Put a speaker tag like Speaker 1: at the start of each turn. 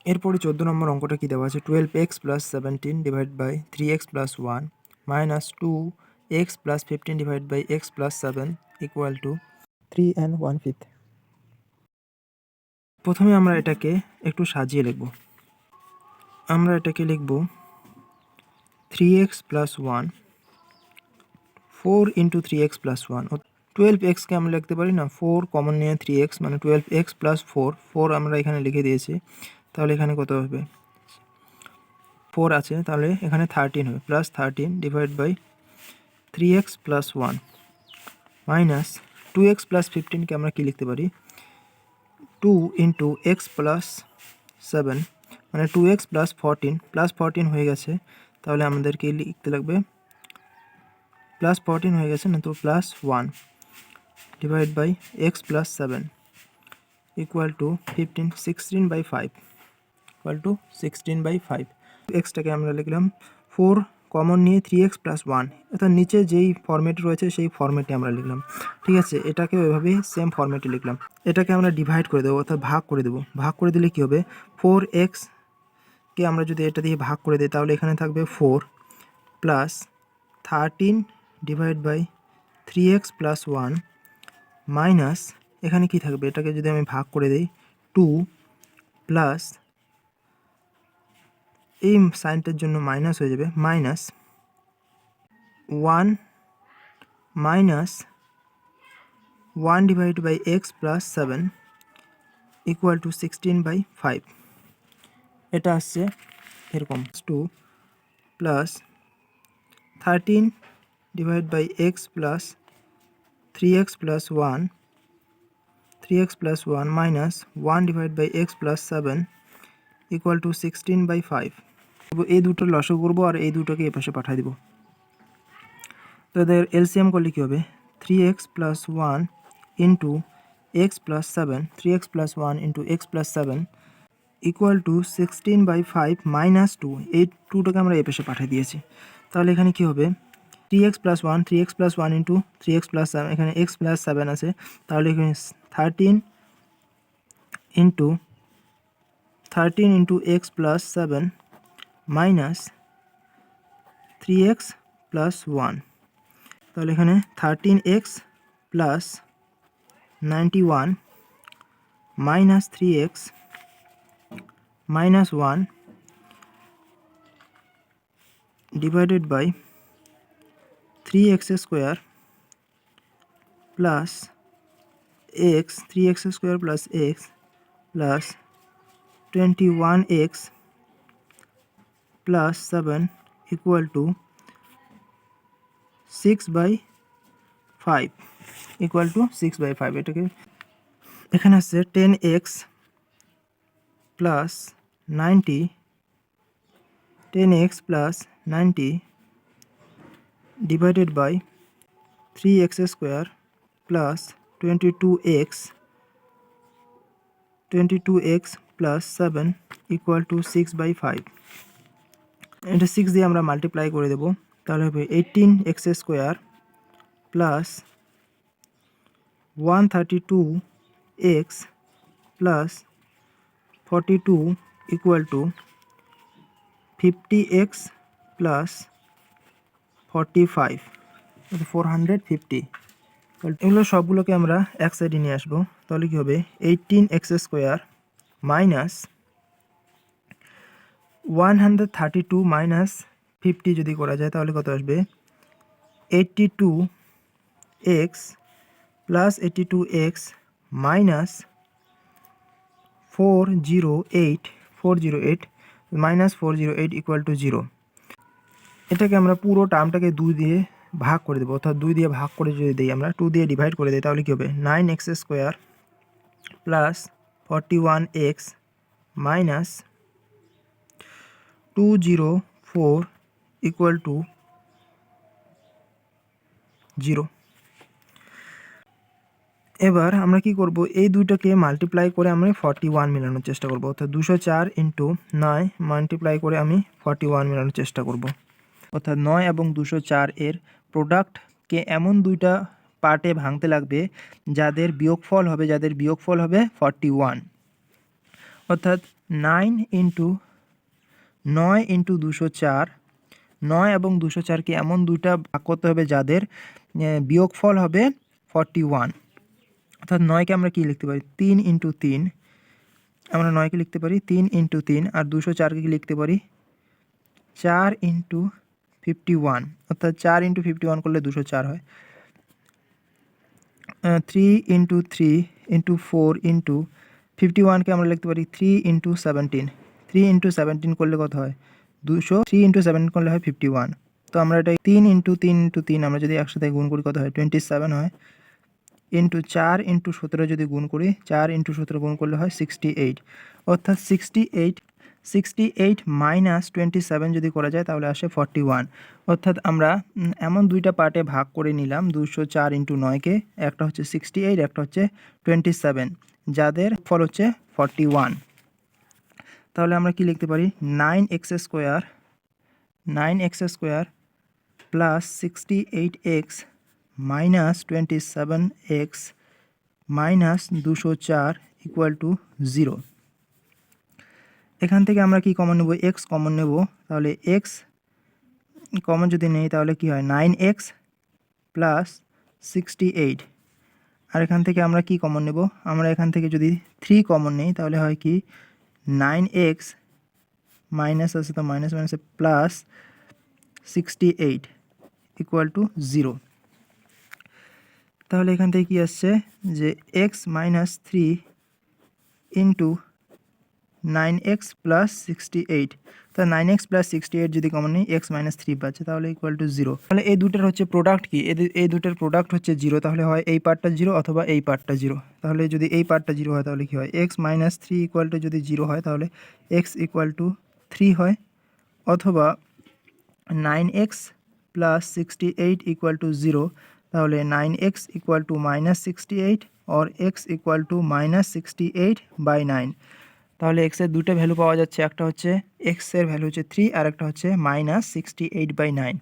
Speaker 1: এরপরে 14 নম্বর অঙ্কটা কি দেওয়া আছে, 12x + 17 divide by 3x + 1 minus 2x + 15 divide by x + 7 equal to 3 and 1/5। প্রথমে আমরা এটাকে একটু সাজিয়ে লিখব। আমরা এটাকে লিখব 3x + 1 4 × 3x + 1। 12xকে আমরা লিখতে পারি না, 4 কমন নিয়ে 3x মানে 12x + 4 4 আমরা এখানে লিখে দিয়েছি। তাহলে এখানে কত হবে, 4 আছে, তাহলে এখানে 13 হবে, +13 divide by 3x + 1 minus 2x + 15কে আমরা কি লিখতে পারি, 2 × x + 7 মানে 2x + 14 +14 হয়ে গেছে। তাহলে আমাদেরকে লিখতে লাগবে +14 হয়ে গেছে না, তো +1 divide by x + 7 equal to 15 16/5 equal to 16/5। এক্সটাকে আমরা লিখলাম 4 কমন নিয়ে 3x + 1, অর্থাৎ নিচে যেই ফরম্যাট রয়েছে সেই ফরম্যাটে আমরা লিখলাম। ঠিক আছে, এটাকে ওইভাবেই সেম ফরম্যাটে লিখলাম। এটাকে আমরা ডিভাইড করে দেবো, অর্থাৎ ভাগ করে দেবো। ভাগ করে দিলে কী হবে, 4xকে আমরা যদি এটা দিয়ে ভাগ করে দিই তাহলে এখানে থাকবে 4 plus 13 divide by 3x + 1 minus এখানে কি থাকবে, এটাকে যদি আমি ভাগ করে দিই 2 প্লাস এই সাইনটার জন্য মাইনাস হয়ে যাবে, minus 1 minus 1 divide by x + 7 equal to 16/5। এটা আসছে এরকম, 2 plus 13 divide by x plus 3x + 1 3x + 1 minus 1 divide by x + 7 equal to 16/5। এই দুটো লসাগু করবো আর এই দুটোকে এ পাশে পাঠিয়ে দেবো। তো এদের এলসিএম করলে কী হবে, 3x + 1 into x + 7 3x + 1 into x + 7 equal to 16/5 minus 2। এই 2টাকে আমরা এ পাশে পাঠিয়ে দিয়েছি। তাহলে এখানে কী হবে, 3x + 1 3x + 1 ইন্টু 3x + 7, এখানে x + 7 আছে, তাহলে এখানে 13 ইন্টু x + 7 মাইনাস 3x + 1, তাহলে এখানে 13x + 91 minus 3x minus 1 divided by 3x² plus x 3x² plus x plus 21x plus 7 equal to 6/5 equal to 6/5। এটাকে এখানে আসছে 10x plus 90 10x plus 90 divided by 3x² plus 22x plus 7 equal to 6/5। এটা 6 দিয়ে আমরা multiply করে দেবো, তাহলে হবে 18x² plus 132x plus 42 equal to 50x plus 45 450। এগুলো সবগুলোকে আমরা এক সাইডে নিয়ে আসবো, তাহলে কী হবে, 18x² মাইনাস 132 মাইনাস 50 যদি করা যায় তাহলে কত আসবে, 82x plus 82x minus 408 minus 408 equal to 0। এটাকে আমরা পুরো টার্মটাকে 2 দিয়ে ভাগ করে দেবো, অর্থাৎ 2 দিয়ে ভাগ করে যদি দিই, আমরা 2 দিয়ে ডিভাইড করে দিই, তাহলে কী হবে, 9x² plus 41x minus 204 equal to 0। এবার আমরা কি করব, এই দুইটাকে মাল্টিপ্লাই করে আমি 41 মেলানোর চেষ্টা করব, অর্থাৎ 204 ইন্টু 9 মাল্টিপ্লাই করে আমি 41 মেলানোর চেষ্টা করব। অর্থাৎ 9 এবং 204 এর প্রোডাক্টকে এমন দুইটা পার্টে ভাঙতে লাগবে যাদের বিয়োগফল হবে 41, অর্থাৎ 9 ইন্টু 204, 9 এবং 204কে এমন দুইটা ভাগ করতে হবে যাদের বিয়োগফল হবে 41। অর্থাৎ 9কে আমরা কি লিখতে পারি 3 ইন্টু 3, আমরা 9কে লিখতে পারি 3 ইন্টু 3, আর 204কে কি লিখতে পারি 4 ইন্টু 51, অর্থাৎ 4 ইন্টু 51 করলে 204 হয়। 3 ইন্টু 3 ইন্টু 4 ইন্টু 51কে আমরা লিখতে পারি 3 ইন্টু 17, 3 ইন্টু 17 করলে কত হয় 200, 3 ইন্টু 17 করলে হয় 51। তো আমরা এটা 3 ইন্টু 3 ইন্টু 3 আমরা যদি একসাথে গুণ করি কত হয় 27 হয়, ইন্টু 4 ইন্টু 17 যদি গুণ করি 4 ইন্টু 17 গুণ করলে হয় 68। অর্থাৎ 68 মাইনাস 27 যদি করা যায় তাহলে আসে 41। অর্থাৎ আমরা এমন দুইটা পার্টে ভাগ করে নিলাম 204 ইন্টু 9কে, একটা হচ্ছে 68, একটা হচ্ছে 27, যাদের ফল হচ্ছে 41। তাহলে আমরা কি লিখতে পারি 9x square plus 68x minus 27x minus 204 equal to 0। এখান থেকে আমরা কি কমন নেব x কমন নেব, তাহলে x কমন যদি নেই তাহলে কি হয় 9x প্লাস 68, আর এখান থেকে আমরা কি কমন নেব, আমরা এখান থেকে যদি 3 কমন নেই তাহলে হয় কি 9x মাইনাস আছে তো মাইনাস মাইনাসে প্লাস 68 ইকুয়াল টু 0। তাহলে এখান থেকে কি আসছে যে x minus 3 into 9x plus 68, তো 9x প্লাস 68 যদি কমন নেই x মাইনাস 3 পাচ্ছে, তাহলে ইকুয়াল টু 0। তাহলে এই দুটার হচ্ছে প্রোডাক্ট কি, এই দুটার প্রোডাক্ট হচ্ছে 0, তাহলে হয় এই পার্টটা 0 অথবা এই পার্টটা 0। তাহলে যদি এই পার্টটা 0 হয় তাহলে কি হয় x মাইনাস 3 ইকুয়াল টু যদি 0 হয় তাহলে x ইকুয়াল টু 3 হয়, অথবা 9x প্লাস 68 ইকুয়াল টু 0, তাহলে 9x equal to minus 68 or x equal to minus 68/9। তাহলে x এর দুটো ভ্যালু পাওয়া যাচ্ছে, একটা হচ্ছে x এর ভ্যালু হচ্ছে 3 আর একটা হচ্ছে মাইনাস 68/9।